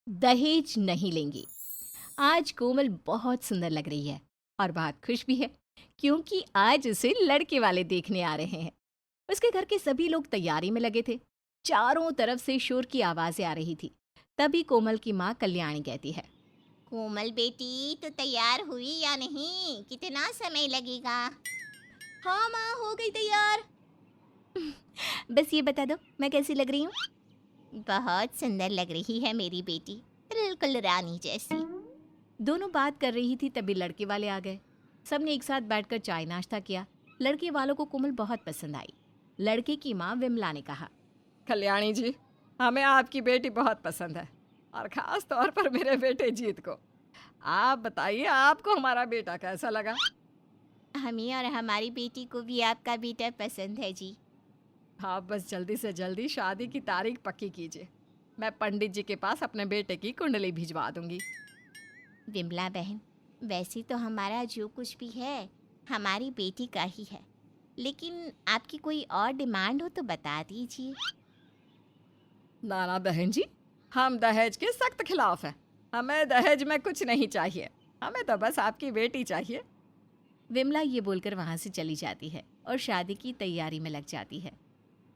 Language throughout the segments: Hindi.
दहेज नहीं लेंगी। आज कोमल बहुत सुंदर लग रही है और बहुत खुश भी है क्योंकि आज उसे लड़के वाले देखने आ रहे हैं। उसके घर के सभी लोग तैयारी में लगे थे। चारों तरफ से शोर की आवाजें आ रही थी। तभी कोमल की माँ कल्याणी कहती है। कोमल बेटी तो तैयार हुई या नहीं? कितना समय लगेगा? हाँ माँ, हो गई तैयार। बस ये बता दो मैं कैसी लग रही हूँ। बहुत सुंदर लग रही है मेरी बेटी, बिल्कुल रानी जैसी। दोनों बात कर रही थी तभी लड़के वाले आ गए। सबने एक साथ बैठकर चाय नाश्ता किया। लड़के वालों को कोमल बहुत पसंद आई। लड़के की माँ विमला ने कहा। कल्याणी जी, हमें आपकी बेटी बहुत पसंद है और ख़ास तौर पर मेरे बेटे जीत को। आप बताइए, आपको हमारा बेटा कैसा लगा? हमें और हमारी बेटी को भी आपका बेटा पसंद है जी। आप बस जल्दी से जल्दी शादी की तारीख पक्की कीजिए। मैं पंडित जी के पास अपने बेटे की कुंडली भिजवा दूंगी। विमला बहन, वैसे तो हमारा जो कुछ भी है हमारी बेटी का ही है, लेकिन आपकी कोई और डिमांड हो तो बता दीजिए। नाना बहन जी, हम दहेज के सख्त खिलाफ हैं। हमें दहेज में कुछ नहीं चाहिए। हमें तो बस आपकी बेटी चाहिए। विमला ये बोलकर वहां से चली जाती है और शादी की तैयारी में लग जाती है।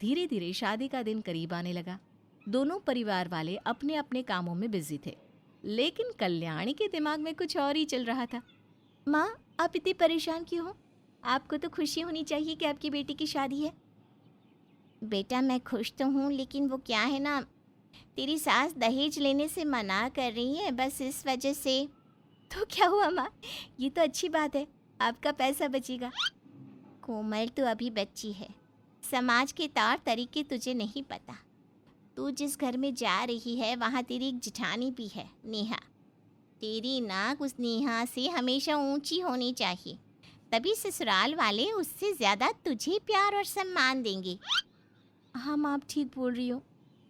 धीरे धीरे शादी का दिन करीब आने लगा। दोनों परिवार वाले अपने अपने कामों में बिजी थे, लेकिन कल्याणी के दिमाग में कुछ और ही चल रहा था। माँ, आप इतनी परेशान क्यों हो? आपको तो खुशी होनी चाहिए कि आपकी बेटी की शादी है। बेटा मैं खुश तो हूँ, लेकिन वो क्या है ना, तेरी सास दहेज लेने से मना कर रही है, बस इस वजह से। तो क्या हुआ माँ, ये तो अच्छी बात है, आपका पैसा बचेगा। कोमल तू अभी बच्ची है, समाज के तौर तरीके तुझे नहीं पता। तू जिस घर में जा रही है वहाँ तेरी एक जिठानी भी है, नेहा। तेरी नाक उस नेहा से हमेशा ऊंची होनी चाहिए, तभी ससुराल वाले उससे ज़्यादा तुझे प्यार और सम्मान देंगे। हाँ माँ, आप ठीक बोल रही हो,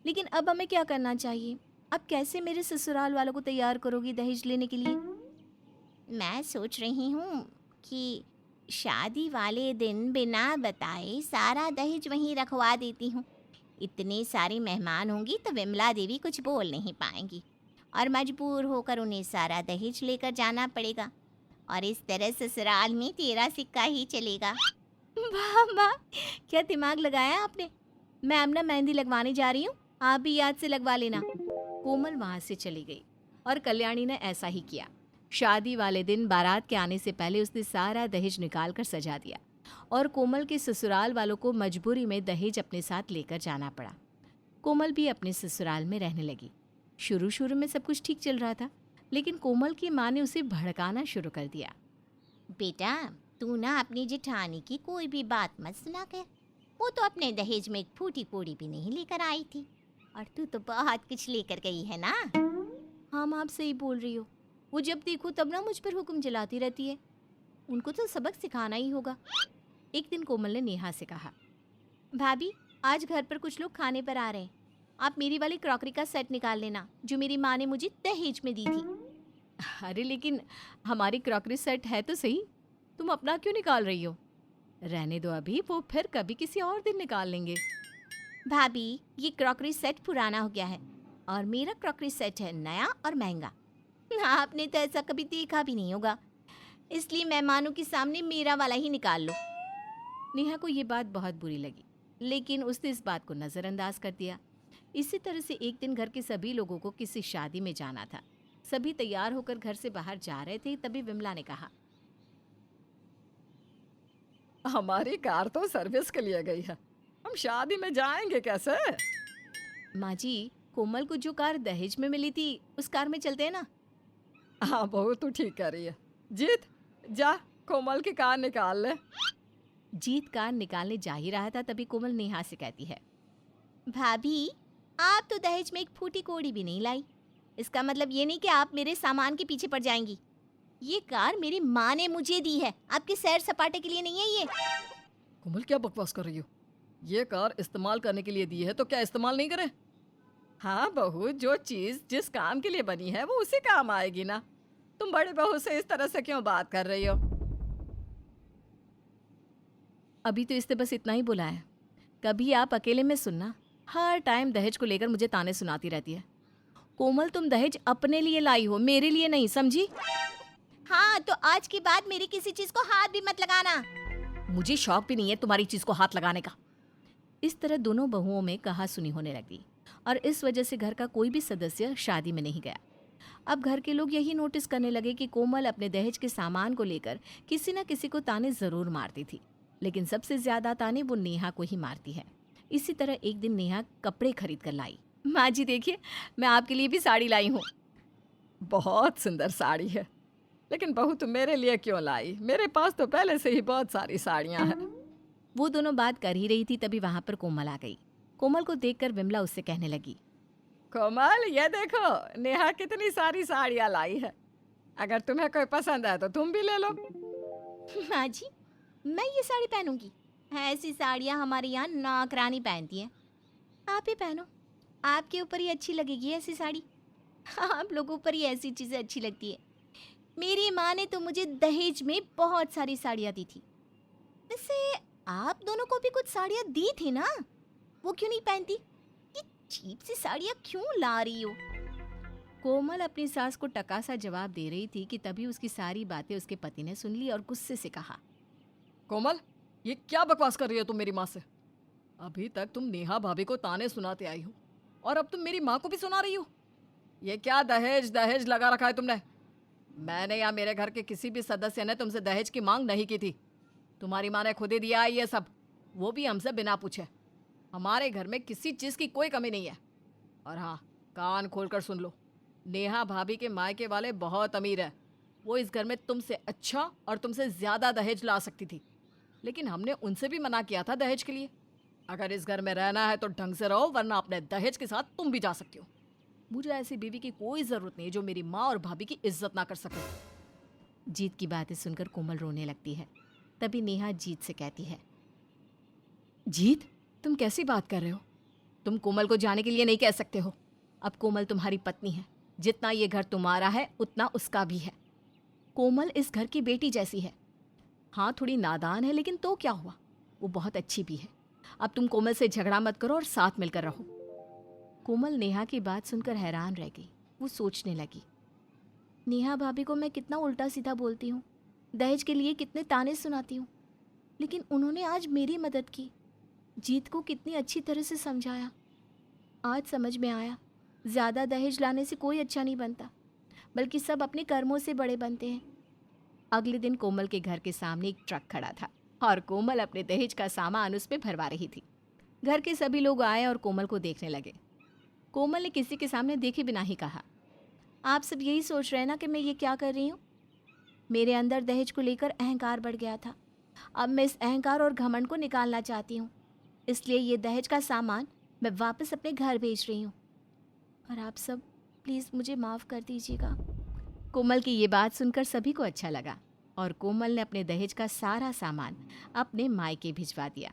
लेकिन अब हमें क्या करना चाहिए? अब कैसे मेरे ससुराल वालों को तैयार करोगी दहेज लेने के लिए? मैं सोच रही हूँ कि शादी वाले दिन बिना बताए सारा दहेज वहीं रखवा देती हूँ। इतने सारे मेहमान होंगी तो विमला देवी कुछ बोल नहीं पाएंगी और मजबूर होकर उन्हें सारा दहेज लेकर जाना पड़ेगा, और इस तरह ससुराल में तेरा सिक्का ही चलेगा। वाह वाह, क्या दिमाग लगाया आपने। मैं अब ना मेहंदी लगवाने जा रही हूँ, आप भी याद से लगवा लेना। कोमल वहां से चली गई और कल्याणी ने ऐसा ही किया। शादी वाले दिन बारात के आने से पहले उसने सारा दहेज निकाल कर सजा दिया और कोमल के ससुराल वालों को मजबूरी में दहेज अपने साथ लेकर जाना पड़ा। कोमल भी अपने ससुराल में रहने लगी। शुरू शुरू में सब कुछ ठीक चल रहा था, लेकिन कोमल की माँ ने उसे भड़काना शुरू कर दिया। बेटा, तू ना अपनी जेठानी की कोई भी बात मत सुना कर। वो तो अपने दहेज में एक फूटी पूड़ी भी नहीं लेकर आई थी, और तू तो बहुत कुछ लेकर गई है ना। हाँ माँ, आप सही बोल रही हो। वो जब देखो तब ना मुझ पर हुक्म जलाती रहती है। उनको तो सबक सिखाना ही होगा। एक दिन कोमल ने नेहा से कहा। भाभी, आज घर पर कुछ लोग खाने पर आ रहे हैं। आप मेरी वाली क्रॉकरी का सेट निकाल लेना जो मेरी माँ ने मुझे दहेज में दी थी। अरे लेकिन हमारी क्रॉकरी सेट है तो सही, तुम अपना क्यों निकाल रही हो? रहने दो अभी, वो फिर कभी किसी और दिन निकाल लेंगे। भाभी, ये क्रॉकरी सेट पुराना हो गया है और मेरा क्रॉकरी सेट है नया और महंगा। आपने तो ऐसा कभी देखा भी नहीं होगा, इसलिए मेहमानों के सामने मेरा वाला ही निकाल लो। नेहा को ये बात बहुत बुरी लगी, लेकिन उसने इस बात को नज़रअंदाज कर दिया। इसी तरह से एक दिन घर के सभी लोगों को किसी शादी में जाना था। सभी तैयार होकर घर से बाहर जा रहे थे तभी विमला ने कहा। हमारी कार तो सर्विस के लिए गई है। हम शादी में जाएंगे कैसे? माँ जी, कोमल को जो कार दहेज में मिली थी उस कार में चलते हैं ना। हाँ बहू, तू ठीक कर रही है। जीत, जा कोमल की कार निकाल ले। जीत कार निकालने जा ही रहा था तभी कोमल नेहा से कहती है। भाभी, आप तो दहेज में एक फूटी कोड़ी भी नहीं लाई। इसका मतलब ये नहीं कि आप मेरे सामान के पीछे पड़ जाएंगी। ये कार मेरी माँ ने मुझे दी है, आपके सैर सपाटे के लिए नहीं है ये। कोमल, क्या बकवास कर रही हो? ये कार इस्तेमाल करने के लिए दी है तो क्या इस्तेमाल नहीं करे? हाँ बहू, जो चीज जिस काम के लिए बनी है वो उसी काम आएगी ना। तुम बड़े बहू से इस तरह से क्यों बात कर रही हो? अभी तो इसने बस इतना ही बोला है। कभी आप अकेले में सुनना, हर टाइम दहेज को लेकर मुझे ताने सुनाती रहती है। कोमल, तुम दहेज अपने लिए लाई हो, मेरे लिए नहीं, समझी? हाँ, तो आज के बाद मेरी किसी चीज को हाथ भी मत लगाना। मुझे शौक भी नहीं है तुम्हारी चीज को हाथ लगाने का। इस तरह दोनों बहुओं में कहा-सुनी होने लगी और इस वजह से घर का कोई भी सदस्य शादी में नहीं गया। अब घर के लोग यही नोटिस करने लगे कि कोमल अपने दहेज के सामान को लेकर किसी न किसी को ताने जरूर मारती थी, लेकिन सबसे ज्यादा ताने वो नेहा को ही मारती है। इसी तरह एक दिन नेहा कपड़े खरीद कर लाई। माँ जी देखिए, मैं आपके लिए भी साड़ी लाई हूँ। बहुत सुंदर साड़ी है, लेकिन बहू तुम मेरे लिए क्यों लाई? मेरे पास तो पहले से ही बहुत सारी साड़ियाँ हैं। वो दोनों बात कर ही रही थी, तभी वहां पर कोमल आ गई। कोमल को देखकर विमला उससे कहने लगी, कोमल, ये देखो नेहा कितनी सारी साड़ियाँ लाई है। अगर तुम्हें कोई पसंद है तो तुम भी ले लो। माँ जी, मैं ये साड़ी पहनूंगी। ऐसी साड़ियाँ हमारे यहाँ नौकरानी पहनती हैं। आप ही पहनो, आपके ऊपर ही अच्छी लगेगी ऐसी साड़ी। आप लोगों पर ही ऐसी चीज़ें अच्छी लगती है। मेरी माँ ने तो मुझे दहेज में बहुत सारी साड़ियाँ दी थी। वैसे आप दोनों को भी कुछ साड़ियाँ दी थी ना, वो क्यों नहीं पहनती? ये चीप सी साड़ियाँ क्यों ला रही हो? कोमल अपनी सास को टका सा जवाब दे रही थी कि तभी उसकी सारी बातें उसके पति ने सुन ली और गुस्से से कहा, कोमल, ये क्या बकवास कर रही हो तुम मेरी माँ से? अभी तक तुम नेहा भाभी को ताने सुनाते आई हो और अब तुम मेरी माँ को भी सुना रही हो। ये क्या दहेज दहेज लगा रखा है तुमने? मैंने या मेरे घर के किसी भी सदस्य ने तुमसे दहेज की मांग नहीं की थी। तुम्हारी माँ ने खुद ही दिया है ये सब, वो भी हमसे बिना पूछे। हमारे घर में किसी चीज़ की कोई कमी नहीं है। और हाँ, कान खोलकर सुन लो, नेहा भाभी के मायके वाले बहुत अमीर है। वो इस घर में तुमसे अच्छा और तुमसे ज़्यादा दहेज ला सकती थी, लेकिन हमने उनसे भी मना किया था दहेज के लिए। अगर इस घर में रहना है तो ढंग से रहो, वरना अपने दहेज के साथ तुम भी जा सकती हो। मुझे ऐसी बीवी की कोई ज़रूरत नहीं जो मेरी माँ और भाभी की इज्जत ना कर सके। जीत की बातें सुनकर कोमल रोने लगती है। तभी नेहा जीत से कहती है, जीत, तुम कैसी बात कर रहे हो? तुम कोमल को जाने के लिए नहीं कह सकते हो। अब कोमल तुम्हारी पत्नी है, जितना ये घर तुम्हारा है उतना उसका भी है। कोमल इस घर की बेटी जैसी है। हाँ, थोड़ी नादान है, लेकिन तो क्या हुआ, वो बहुत अच्छी भी है। अब तुम कोमल से झगड़ा मत करो और साथ मिलकर रहो। कोमल नेहा की बात सुनकर हैरान रह गई। वो सोचने लगी, नेहा भाभी को मैं कितना उल्टा सीधा बोलती हूँ, दहेज के लिए कितने ताने सुनाती हूँ, लेकिन उन्होंने आज मेरी मदद की। जीत को कितनी अच्छी तरह से समझाया। आज समझ में आया, ज़्यादा दहेज लाने से कोई अच्छा नहीं बनता, बल्कि सब अपने कर्मों से बड़े बनते हैं। अगले दिन कोमल के घर के सामने एक ट्रक खड़ा था और कोमल अपने दहेज का सामान उस पर भरवा रही थी। घर के सभी लोग आए और कोमल को देखने लगे। कोमल ने किसी के सामने देखे बिना ही कहा, आप सब यही सोच रहे हैं ना कि मैं ये क्या कर रही हूँ? मेरे अंदर दहेज को लेकर अहंकार बढ़ गया था। अब मैं इस अहंकार और घमंड को निकालना चाहती हूँ, इसलिए ये दहेज का सामान मैं वापस अपने घर भेज रही हूँ। और आप सब प्लीज़ मुझे माफ़ कर दीजिएगा। कोमल की ये बात सुनकर सभी को अच्छा लगा और कोमल ने अपने दहेज का सारा सामान अपने मायके भिजवा दिया।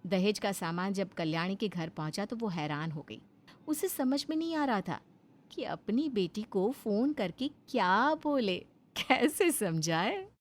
दहेज का सामान जब कल्याणी के घर पहुंचा तो वो हैरान हो गई। उसे समझ में नहीं आ रहा था कि अपनी बेटी को फ़ोन करके क्या बोले, कैसे समझाए।